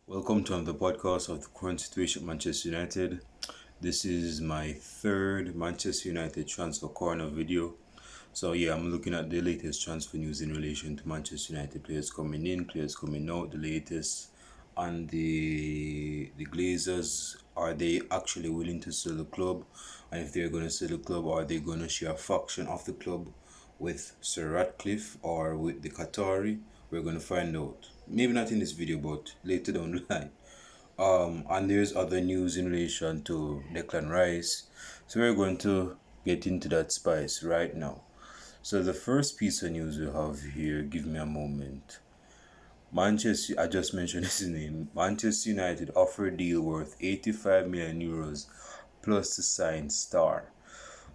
Welcome to the podcast of the current situation at Manchester United. This is my third Manchester United transfer corner video. So I'm looking at the latest transfer news in relation to Manchester United players coming in, players coming out, the latest, and the Glazers. Are they actually willing to sell the club? And if they're going to sell the club, are they going to share a fraction of the club with Sir Ratcliffe or with the Qatari? We're going to find out. Maybe not in this video, but later down the line. And there's other news in relation to Declan Rice. So we're going to get into that spice right now. So the first piece of news we have here, give me a moment. Manchester, I just mentioned his name. Manchester United offer a deal worth 85 million euros plus to sign star.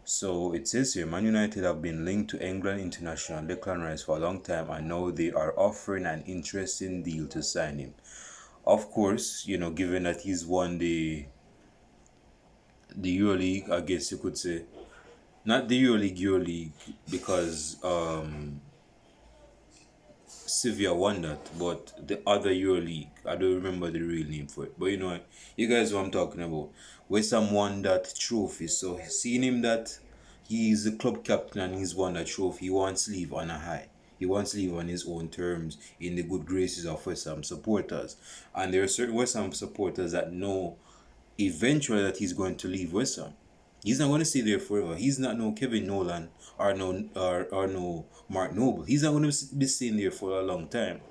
So it says here, Man United have been linked to England international Declan Rice for a long time, and now they are offering an interesting deal to sign him. Of course, given that he's won the EuroLeague, I guess you could say, not the EuroLeague, because Sevilla won that, but the other EuroLeague. I don't remember the real name for it, but you guys know what I'm talking about. West Ham won that trophy, so seeing him that he's the club captain and he's won that trophy, he wants to leave on a high. He wants to leave on his own terms in the good graces of West Ham supporters. And there are certain West Ham supporters that know eventually that he's going to leave West Ham. He's not going to stay there forever. He's not no Kevin Nolan or no Mark Noble. He's not going to be staying there for a long time.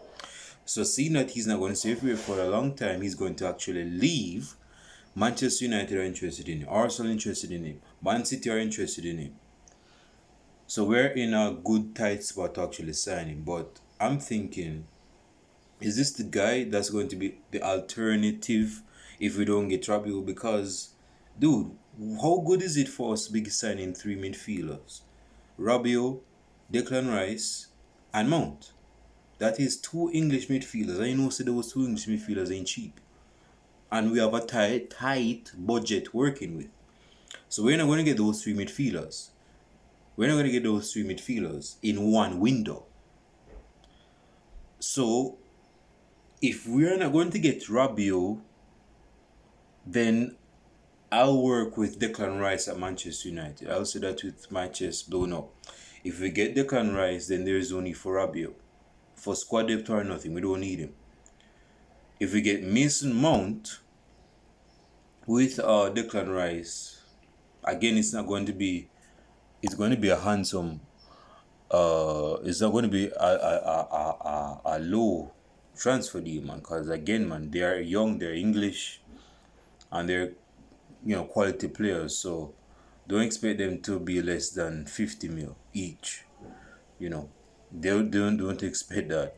So seeing that he's not going to stay there for a long time, he's going to actually leave. Manchester United are interested in him. Arsenal interested in him. Man City are interested in him. So we're in a good tight spot to actually sign him. But I'm thinking, is this the guy that's going to be the alternative if we don't get Rabiot? Because, dude, how good is it for us to be signing three midfielders? Rabiot, Declan Rice, and Mount. That is two English midfielders. I know those two English midfielders ain't cheap. And we have a tight budget working with. So we're not going to get those three midfielders. We're not going to get those three midfielders in one window. So if we're not going to get Rabiot, then I'll work with Declan Rice at Manchester United. I'll say that with my chest blown up. If we get Declan Rice, then there is no need for Rabiot. For squad depth or nothing, we don't need him. If we get Mason Mount with Declan Rice, again, it's going to be a handsome. It's not going to be a low transfer deal, man. Because again, man, they are young, they're English, and they're quality players. So don't expect them to be less than 50 mil each. Don't expect that.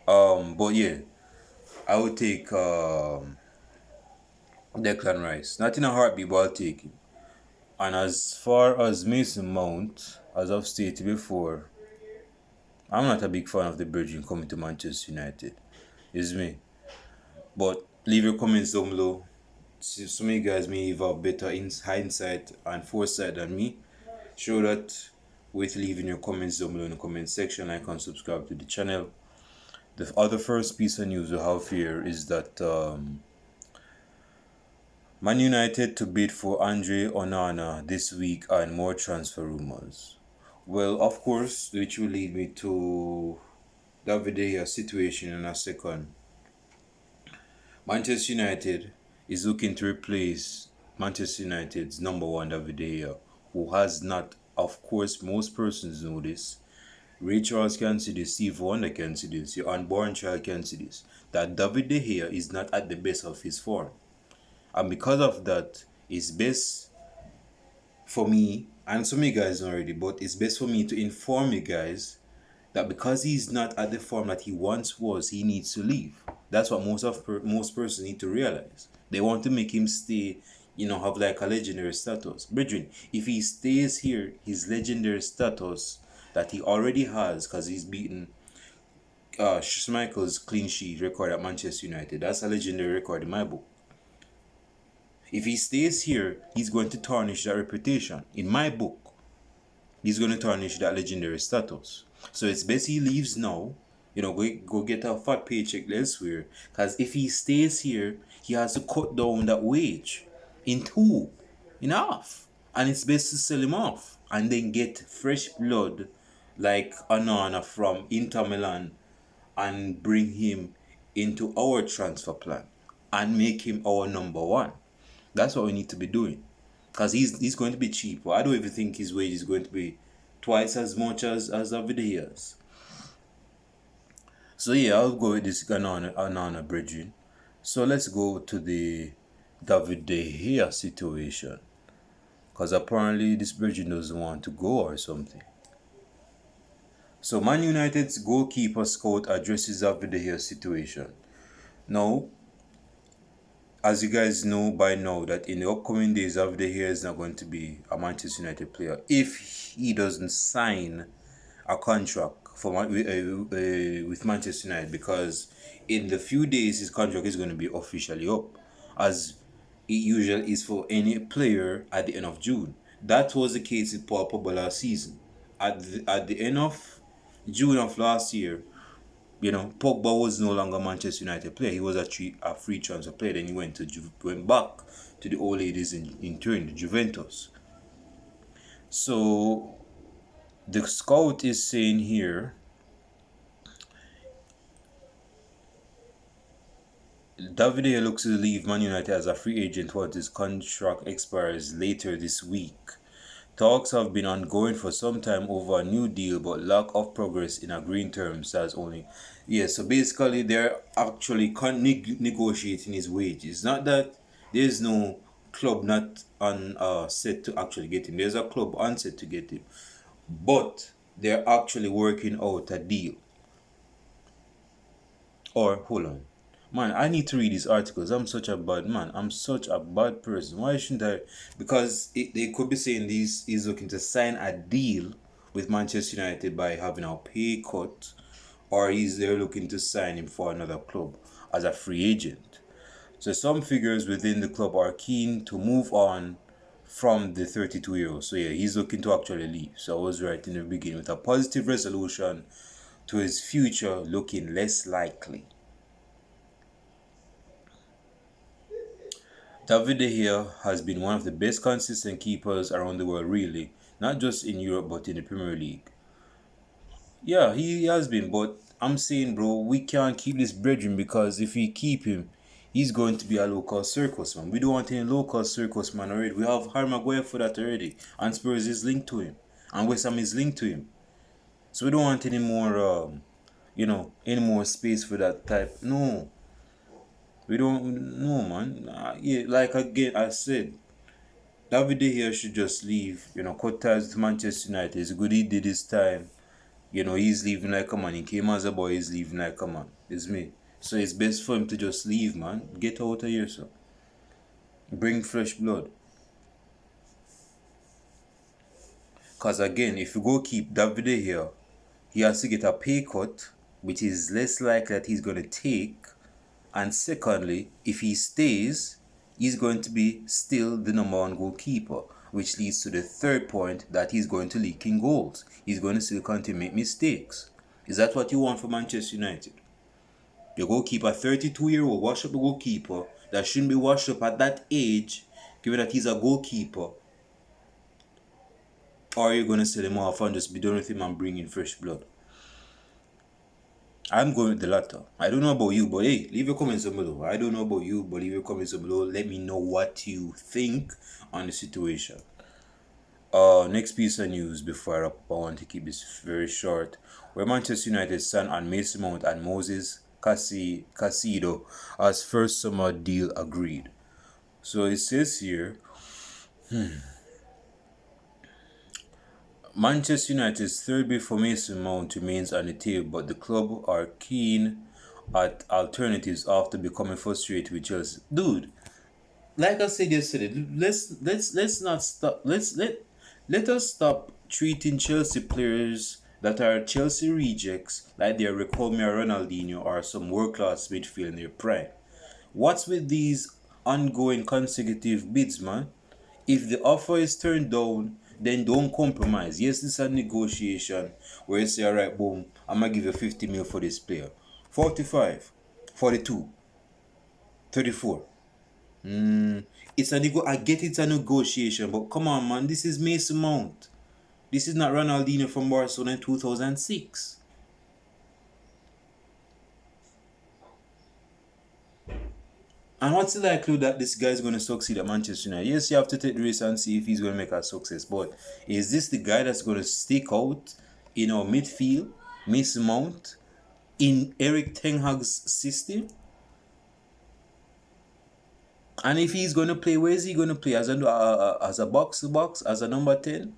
But yeah, I would take Declan Rice. Not in a heartbeat, but I'll take him. And as far as Mason Mount, as I've stated before, I'm not a big fan of the Virgin coming to Manchester United. It's me. But leave your comments down below. Some of you guys may have better hindsight and foresight than me. Show that with leaving your comments down below in the comment section. Like and subscribe to the channel. The other first piece of news we have here is that Man United to bid for Andre Onana this week and more transfer rumors. Well, of course, which will lead me to David De Gea situation in a second. Manchester United is looking to replace Manchester United's number one David De Gea, who has not, of course, most persons know this. Ray Charles can see this, Steve Wonder can see this, your unborn child can see this, that David De Gea is not at the best of his form. And because of that, it's best for me, and some of you guys know already, but it's best for me to inform you guys that because he's not at the form that he once was, he needs to leave. That's what most persons need to realize. They want to make him stay, have like a legendary status. Brethren, if he stays here, his legendary status that he already has, because he's beaten Schmeichel's clean sheet record at Manchester United, that's a legendary record in my book. If he stays here, he's going to tarnish that reputation. In my book, he's going to tarnish that legendary status. So it's best he leaves now Go get a fat paycheck elsewhere. Because if he stays here, he has to cut down that wage in two, in half. And it's best to sell him off and then get fresh blood like Anana from Inter Milan and bring him into our transfer plan and make him our number one. That's what we need to be doing. Because he's going to be cheaper. I don't even think his wage is going to be twice as much as David De Gea's. So yeah, I'll go with this Anana brethren. So let's go to the David De Gea situation. Because apparently this brethren doesn't want to go or something. So Man United's goalkeeper scout addresses David De Gea situation. Now, as you guys know by now, that in the upcoming days, David De Gea is not going to be a Manchester United player if he doesn't sign a contract with Manchester United, because in the few days his contract is going to be officially up, as it usually is for any player at the end of June. That was the case with Paul Pogba last season. At the end of June of last year, Pogba was no longer a Manchester United player. He was a free transfer player. Then he went back to the old ladies in turn, the Juventus. So the scout is saying here, David De Gea looks to leave Man United as a free agent once his contract expires later this week. Talks have been ongoing for some time over a new deal, but lack of progress in agreeing terms has only... Yeah, so basically they're actually negotiating his wages. Not that there's no club not on set to actually get him. There's a club on set to get him. But they're actually working out a deal. Or, hold on. Man, I need to read these articles. I'm such a bad man. I'm such a bad person. Why shouldn't I? Because they could be saying he's looking to sign a deal with Manchester United by having a pay cut, or they're looking to sign him for another club as a free agent. So some figures within the club are keen to move on from the 32-year-old. So yeah, he's looking to actually leave. So I was right in the beginning, with a positive resolution to his future looking less likely. David De Gea has been one of the best consistent keepers around the world, really. Not just in Europe, but in the Premier League. Yeah, he has been, but I'm saying, bro, we can't keep this brethren, because if we keep him, he's going to be a local circus man. We don't want any local circus man already. We have Harry Maguire for that already. And Spurs is linked to him. And West Ham is linked to him. So we don't want any more, any more space for that type. No. We don't know, man. Yeah, like again, I said, David De Gea should just leave. Cut ties with Manchester United. It's good he did his time. He's leaving like a man. He came as a boy, he's leaving like a man. It's me. So it's best for him to just leave, man. Get out of here, sir. Bring fresh blood. Because again, if you go keep David De Gea, he has to get a pay cut, which is less likely that he's going to take. And secondly, if he stays, he's going to be still the number one goalkeeper, which leads to the third point, that he's going to leak in goals. He's going to still continue to make mistakes. Is that what you want for Manchester United? Your goalkeeper, 32-year-old, wash up the goalkeeper that shouldn't be washed up at that age, given that he's a goalkeeper? Or are you going to sell him off and just be done with him and bring in fresh blood? I'm going with the latter. I don't know about you, but hey, leave your comments down below. I don't know about you, but leave your comments down below. Let me know what you think on the situation. Next piece of news before I wrap up, I want to keep this very short. Where Manchester United stand on Mason Mount and Moses Caicedo as first summer deal agreed. So it says here, Manchester United's third bid for Mason Mount remains on the table, but the club are keen at alternatives after becoming frustrated with Chelsea. Dude, like I said yesterday, let's not stop. Let us stop treating Chelsea players that are Chelsea rejects like they're Riquelme or Ronaldinho or some world-class midfield in their prime. What's with these ongoing consecutive bids, man? If the offer is turned down, then don't compromise. Yes, this is a negotiation where you say, all right, boom, I'm gonna give you 50 mil for this player. 45, 42, 34. It's a I get it's a negotiation, but come on, man, this is Mason Mount. This is not Ronaldinho from Barcelona in 2006. And what's the likelihood that this guy's going to succeed at Manchester United? Yes, you have to take the risk and see if he's going to make a success. But is this the guy that's going to stick out in our midfield, Mason Mount, in Eric Ten Hag's system? And if he's going to play, where is he going to play? As a box-to-box, as a number 10?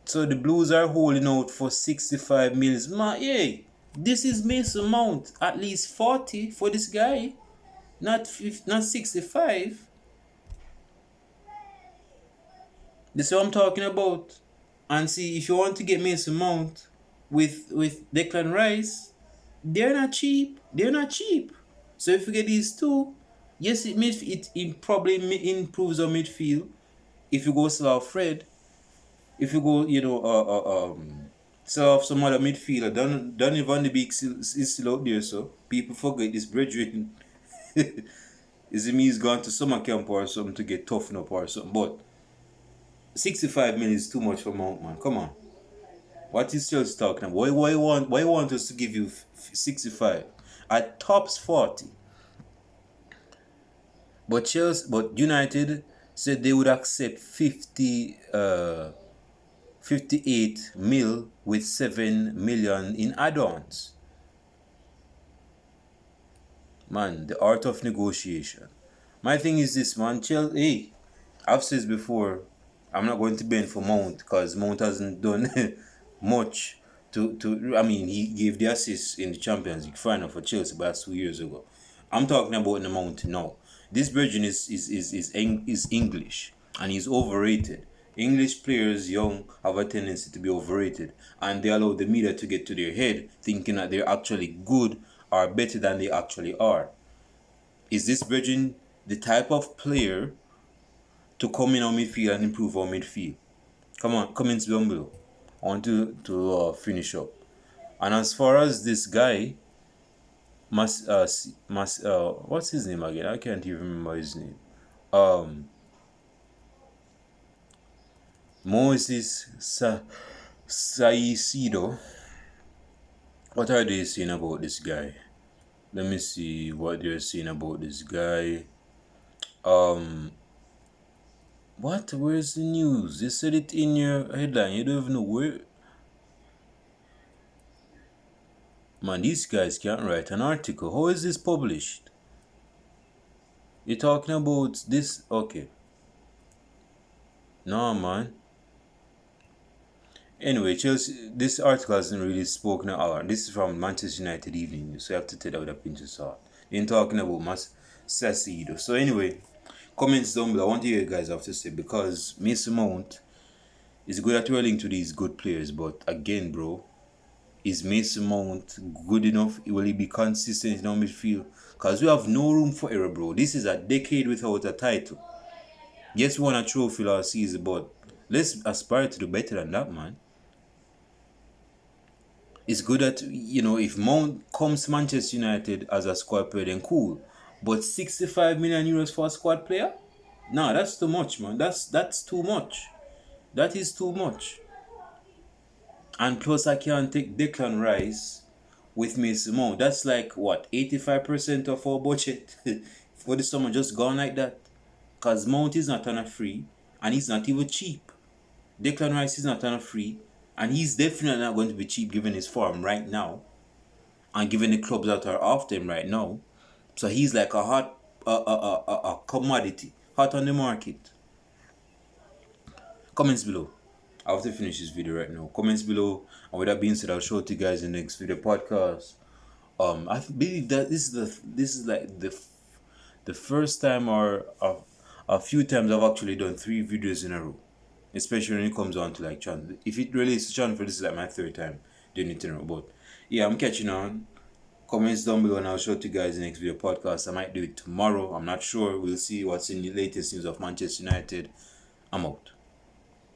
So the Blues are holding out for 65 million. Man, yeah, this is Mason Mount. At least 40 for this guy. Not 65. This is what I'm talking about. And see, if you want to get Mason Mount with Declan Rice, they're not cheap. They're not cheap. So if you get these two, yes, it probably improves our midfield. If you go sell off Fred, if you go, sell off some other midfielder, Donny Van de Beek is still out there, so people forget this brethren. Is it me he's gone to summer camp or something to get toughened up or something? But 65 million is too much for Mount, man. Come on. What is Chelsea talking about? Why you want us to give you 65? At tops 40. But United said they would accept 58 mil with 7 million in add-ons. Man, the art of negotiation. My thing is this, man. Chelsea, hey, I've said before, I'm not going to bend for Mount because Mount hasn't done much I mean, he gave the assist in the Champions League final for Chelsea, but that's 2 years ago. I'm talking about the Mount now. This virgin is English and he's overrated. English players, young, have a tendency to be overrated, and they allow the media to get to their head thinking that they're actually good or better than they actually are. Is this virgin the type of player to come in our midfield and improve our midfield? Come on, comments down below. I want to finish up. And as far as this guy, what's his name again? I can't even remember his name. Moses Saisido. What are they saying about this guy? Let me see what they're saying about this guy. What? Where's the news? They said it in your headline. You don't even know where. Man, these guys can't write an article. How is this published? You're talking about this? Okay. No, man. Anyway, Chelsea, this article hasn't really spoken out. This is from Manchester United Evening News, so you have to take that with a pinch of salt. They're talking about Sassido. So anyway, comments down below. I want to hear you guys have to say, because Mason Mount is good at rolling to these good players, but again, bro, is Mason Mount good enough? Will he be consistent in our midfield? Because we have no room for error, bro. This is a decade without a title. Yes, we won a trophy last season, but let's aspire to do better than that, man. It's good that, if Mount comes to Manchester United as a squad player, then cool. But 65 million euros for a squad player? Nah, that's too much, man. That's too much. That is too much. And plus, I can't take Declan Rice with Mason Mount. That's like, what, 85% of our budget for the summer just gone like that? Because Mount is not on a free, and he's not even cheap. Declan Rice is not on a free, and he's definitely not going to be cheap given his form right now, and given the clubs that are after him right now. So he's like a hot a commodity, hot on the market. Comments below. I have to finish this video right now. Comments below, and with that being said, I'll show it to you guys in the next video podcast. I believe that this is like the first time or a few times I've actually done 3 videos in a row. Especially when it comes on to like channel. If it relates to channel, this is like my 3rd time doing it in a row. But yeah, I'm catching on. Comments down below and I'll show it to you guys in the next video podcast. I might do it tomorrow. I'm not sure. We'll see what's in the latest news of Manchester United. I'm out.